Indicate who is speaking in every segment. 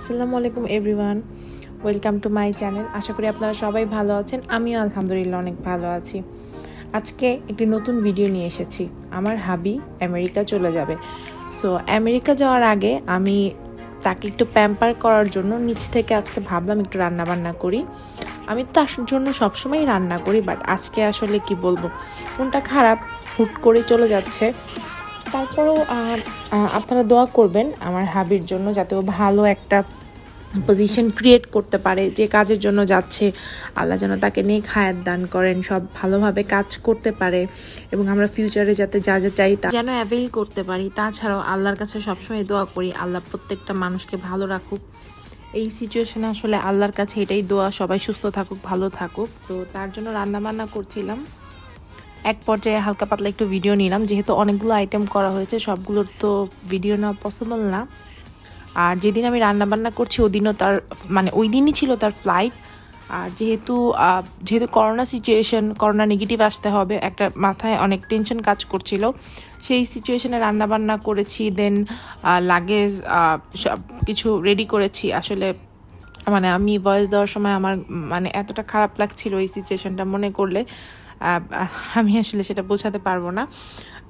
Speaker 1: আসসালামু আলাইকুম everyone, welcome to my channel. আশা করি আপনারা সবাই ভালো আছেন। আমিও আলহামদুলিল্লাহ অনেক ভালো আছি। আজকে একটি নতুন ভিডিও নিয়ে এসেছি। আমার হাবি আমেরিকা চলে যাবে। সো আমেরিকা যাওয়ার আগে আমি তাকে একটু প্যাম্পার করার জন্য নিচ থেকে আজকে ভাবলাম একটু রান্না বান্না করি। আমি তার জন্য সবসময় রান্না করি, বাট আজকে আসলে কি বলবো, কোনটা খারাপ, হুট করে চলে যাচ্ছে। তারপরেও আপনারা দোয়া করবেন আমার হাবির জন্য, যাতে ও ভালো একটা পজিশন ক্রিয়েট করতে পারে। যে কাজের জন্য যাচ্ছে আল্লাহ যেন তাকে নেক হায়াত দান করেন, সব ভালোভাবে কাজ করতে পারে এবং আমরা ফিউচারে যাতে যা যা চাই তা যেন অ্যাভেল করতে পারি। তাছাড়াও আল্লাহর কাছে সবসময় দোয়া করি আল্লাহ প্রত্যেকটা মানুষকে ভালো রাখুক। এই সিচুয়েশনে আসলে আল্লাহর কাছে এটাই দোয়া, সবাই সুস্থ থাকুক, ভালো থাকুক। তো তার জন্য রান্নাবান্না করছিলাম। এক পর্যায়ে হালকা পাতলা একটু ভিডিও নিলাম, যেহেতু অনেকগুলো আইটেম করা হয়েছে, সবগুলোর তো ভিডিও নেওয়া পসিবল না। আর যেদিন আমি রান্নাবান্না করছি ওদিনও তার ওই দিনই ছিল তার ফ্লাইট। আর যেহেতু করোনা সিচুয়েশন, করোনা নেগেটিভ আসতে হবে, একটা মাথায় অনেক টেনশন কাজ করছিল। সেই সিচুয়েশনে রান্নাবান্না করেছি, দেন লাগেজ সব কিছু রেডি করেছি। আসলে আমি ভয়েস দেওয়ার সময় আমার এতটা খারাপ লাগছিল এই সিচুয়েশনটা মনে করলে, আমি আসলে সেটা বোঝাতে পারবো না।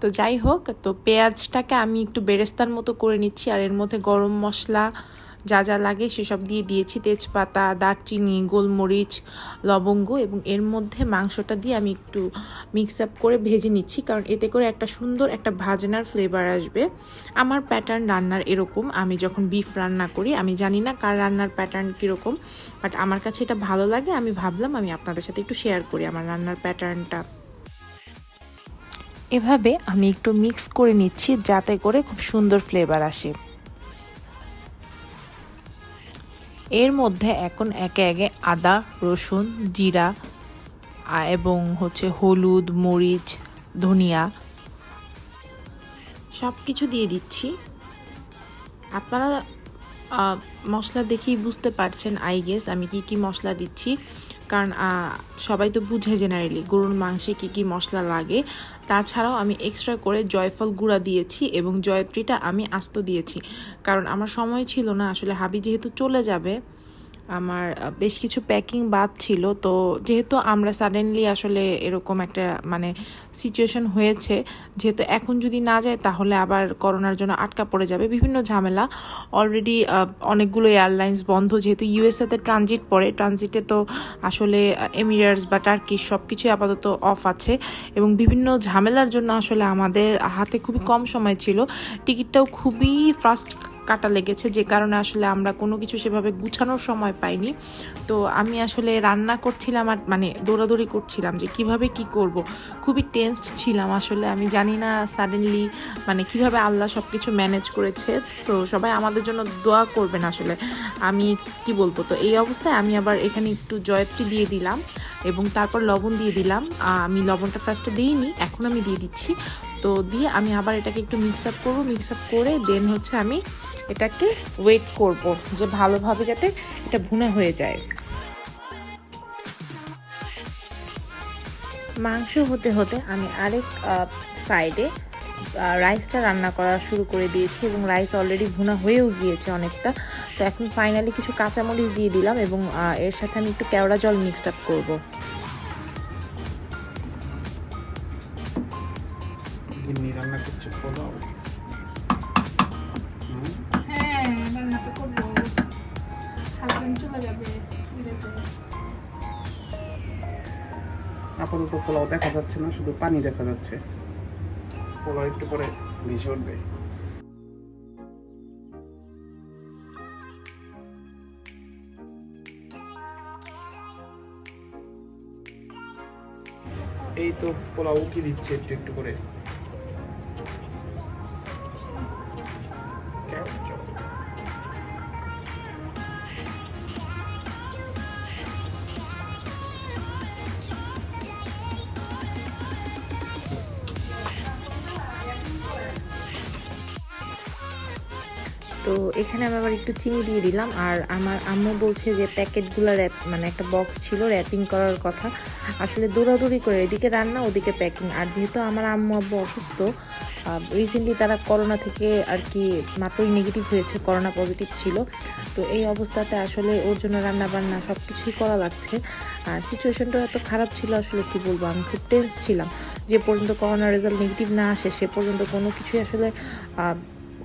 Speaker 1: তো যাই হোক, তো পেঁয়াজটাকে আমি একটু বেরেস্তার মতো করে নিচ্ছি, আর এর মধ্যে গরম মশলা যা যা লাগে সেসব দিয়ে দিয়েছি, তেজপাতা, দারচিনি, গোলমরিচ, লবঙ্গ, এবং এর মধ্যে মাংসটা দিয়ে আমি একটু মিক্স আপ করে ভেজে নিচ্ছি, কারণ এতে করে একটা সুন্দর একটা ভাজনার ফ্লেভার আসবে। আমার প্যাটার্ন রান্নার এরকম, আমি যখন বিফ রান্না করি, আমি জানি না কার রান্নার প্যাটার্ন কীরকম, বাট আমার কাছে এটা ভালো লাগে। আমি ভাবলাম আমি আপনাদের সাথে একটু শেয়ার করি আমার রান্নার প্যাটার্নটা। এভাবে আমি একটু মিক্স করে নিচ্ছি যাতে করে খুব সুন্দর ফ্লেভার আসে। এর মধ্যে এখন একে একে আদা, রসুন, জিরা এবং হলুদ, মরিচ, ধনিয়া সব কিছু দিয়ে দিচ্ছি। আপনারা মশলা দেখেই বুঝতে পারছেন আই গেস আমি কি মশলা দিচ্ছি, কারণ সবাই তো বুঝে জেনারেলি গরুর মাংসে কি মশলা লাগে। তাছাড়াও আমি এক্সট্রা করে জয়ফল গুঁড়া দিয়েছি এবং জয়ত্রীটা আমি আস্ত দিয়েছি, কারণ আমার সময় ছিল না। আসলে হাবি যেহেতু চলে যাবে, আমার বেশ কিছু প্যাকিং বাদ ছিল। তো যেহেতু আমরা সাডেনলি আসলে এরকম একটা সিচুয়েশন হয়েছে, যেহেতু এখন যদি না যায় তাহলে আবার করোনার জন্য আটকা পড়ে যাবে, বিভিন্ন ঝামেলা। অলরেডি অনেকগুলো এয়ারলাইন্স বন্ধ, যেহেতু ইউএসএতে ট্রানজিট পড়ে। ট্রানজিটে তো আসলে এমিরেটস বা টার্কিশ সব কিছুই আপাতত অফ আছে, এবং বিভিন্ন ঝামেলার জন্য আসলে আমাদের হাতে খুবই কম সময় ছিল। টিকিটটাও খুবই ফাস্ট কাটা লেগেছে, যে কারণে আসলে আমরা কোনো কিছু সেভাবে গুছানোর সময় পাইনি। তো আমি আসলে রান্না করছিলাম আর দৌড়াদৌড়ি করছিলাম যে কিভাবে কি করব, খুবই টেনসড ছিলাম। আসলে আমি জানি না সাডেনলি কিভাবে আল্লাহ সব কিছু ম্যানেজ করেছে। তো সবাই আমাদের জন্য দোয়া করবেন। আসলে আমি কি বলবো, তো এই অবস্থায় আমি আবার এখানে একটু জয়ত্রী দিয়ে দিলাম এবং তারপর লবণ দিয়ে দিলাম। আমি লবণটা ফার্স্টে দিইনি, এখন আমি দিয়ে দিচ্ছি। তো দিয়ে আমি আবার এটাকে একটু মিক্স আপ করবো। মিক্স আপ করে দেন আমি এটাকে ওয়েট করব যে ভালোভাবে যাতে এটা ভুনা হয়ে যায়। মাংস হতে হতে আমি আরেক সাইডে রাইসটা রান্না করা শুরু করে দিয়েছি, এবং রাইস অলরেডি ভুনা হয়েও গিয়েছে অনেকটা। তো এখন ফাইনালি কিছু কাঁচামরিচ দিয়ে দিলাম, এবং এর সাথে আমি একটু কেওড়া জল মিক্সড আপ করবো।
Speaker 2: রান্না করছে পোলাও।
Speaker 3: হ্যাঁ, রান্না তো করবো, হাজবেন্ড চলে যাবে।
Speaker 2: আপাতত পোলাও দেখা যাচ্ছে না, শুধু পানি দেখা যাচ্ছে। পোলাও একটু পরে ভেসে উঠবে। এই তো পোলাও কি দিচ্ছে একটু একটু করে।
Speaker 1: তো তো এখানে আমি আবার একটু চিনি দিয়ে দিলাম। আর আমার আম্মু বলছে যে প্যাকেটগুলো মানে একটা বক্স ছিল র্যাপিং করার কথা, আসলে দৌড়াদৌড়ি করে এদিকে রান্না ওদিকে প্যাকিং। আর যেহেতু আমার আম্মু আব্বু অসুস্থ, রিসেন্টলি তারা করোনা থেকে আর কি মাত্রই নেগেটিভ হয়েছে, করোনা পজিটিভ ছিল। তো এই অবস্থাতে আসলে ওর জন্য রান্না বান্না সব কিছুই করা লাগছে। আর সিচুয়েশনটা এত খারাপ ছিল, আসলে কি বলবো, আমি খুব টেন্স ছিলাম। যে পর্যন্ত করোনার রেজাল্ট নেগেটিভ না আসে সে পর্যন্ত কোনো কিছুই আসলে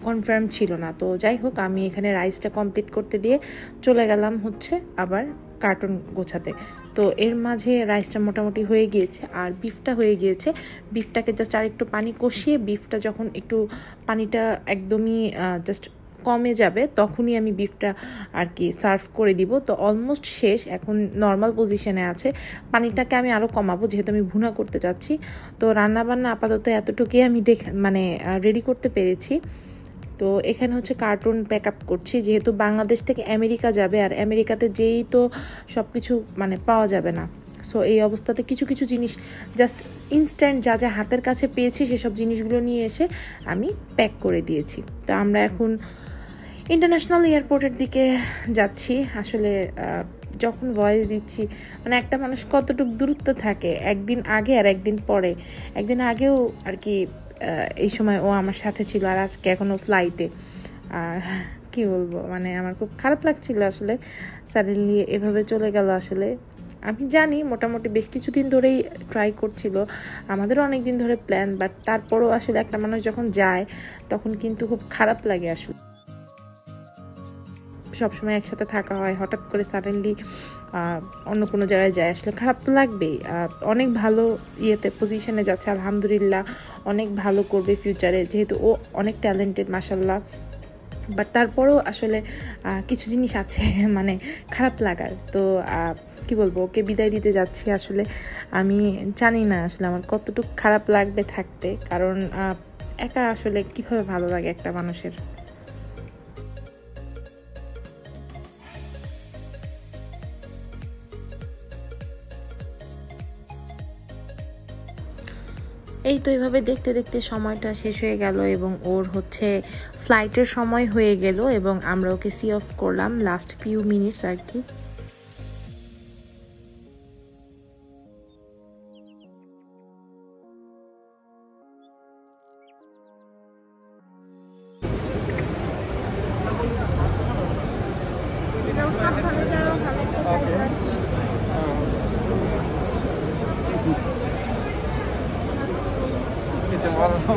Speaker 1: কনফার্ম ছিল না। তো যাই হোক, আমি এখানে রাইসটা কমপ্লিট করতে দিয়ে চলে গেলাম হচ্ছে আবার কার্টুন গোছাতে। তো এর মাঝে রাইসটা মোটামুটি হয়ে গিয়েছে আর বিফটা হয়ে গিয়েছে। বিফটাকে জাস্ট আর একটু পানি কষিয়ে, বিফটা যখন একটু পানিটা একদমই জাস্ট কমে যাবে তখনই আমি বিফটা আর কি সার্ভ করে দিব। তো অলমোস্ট শেষ, এখন নর্মাল পজিশনে আছে। পানিটাকে আমি আরও কমাবো যেহেতু আমি ভুনা করতে চাচ্ছি। তো রান্নাবান্না আপাতত এতটুকুই আমি রেডি করতে পেরেছি। তো এখানে হচ্ছে কার্টুন প্যাক আপ করছি, যেহেতু বাংলাদেশ থেকে আমেরিকা যাবে আর আমেরিকাতে যেই তো সব কিছু মানে পাওয়া যাবে না। সো এই অবস্থাতে কিছু কিছু জিনিস জাস্ট ইনস্ট্যান্ট যা যা হাতের কাছে পেয়েছি সেসব জিনিসগুলো নিয়ে এসে আমি প্যাক করে দিয়েছি। তো আমরা এখন ইন্টারন্যাশনাল এয়ারপোর্টের দিকে যাচ্ছি। আসলে যখন ভয়েস দিচ্ছি মানে একটা মানুষ কতটুকু দূরত্ব থাকে, একদিন আগে আর একদিন পরে। একদিন আগেও আর কি এই সময় ও আমার সাথে ছিল, আর আজকে এখনও ফ্লাইটে। কি বলবো, মানে আমার খুব খারাপ লাগছিল আসলে সাডেনলি এভাবে চলে গেল। আসলে আমি জানি মোটামুটি বেশ কিছুদিন ধরেই ট্রাই করছিল, আমাদেরও অনেক দিন ধরে প্ল্যান, বাট তারপরও আসলে একটা মানুষ যখন যায় তখন কিন্তু খুব খারাপ লাগে। আসলে সবসময় একসাথে থাকা হয়, হঠাৎ করে সাডেনলি অন্য কোনো জায়গায় যায়, আসলে খারাপ তো লাগবেই। অনেক ভালো পজিশনে যাচ্ছে আলহামদুলিল্লাহ, অনেক ভালো করবে ফিউচারে, যেহেতু ও অনেক ট্যালেন্টেড মাশাল্লাহ। বাট তারপরেও আসলে কিছু জিনিস আছে মানে খারাপ লাগার। তো কি বলবো, ওকে বিদায় দিতে যাচ্ছি। আসলে আমি জানি না আসলে আমার কতটুকু খারাপ লাগবে থাকতে, কারণ একা আসলে কিভাবে ভালো লাগে একটা মানুষের। এই তো এইভাবে দেখতে দেখতে সময়টা শেষ হয়ে গেল এবং ওর হচ্ছে ফ্লাইটের সময় হয়ে গেল এবং আমরা ওকে সি অফ করলাম লাস্ট ফিউ মিনিটস আর কি।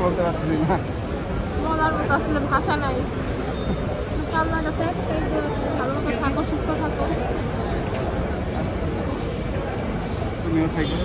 Speaker 2: বলতে পারছি না,
Speaker 3: বলার মতো আসলে ভাষা নাই। আল্লাহর কাছে ভালো মতো থাকো, সুস্থ থাকো।
Speaker 2: তুমিও থাকবে।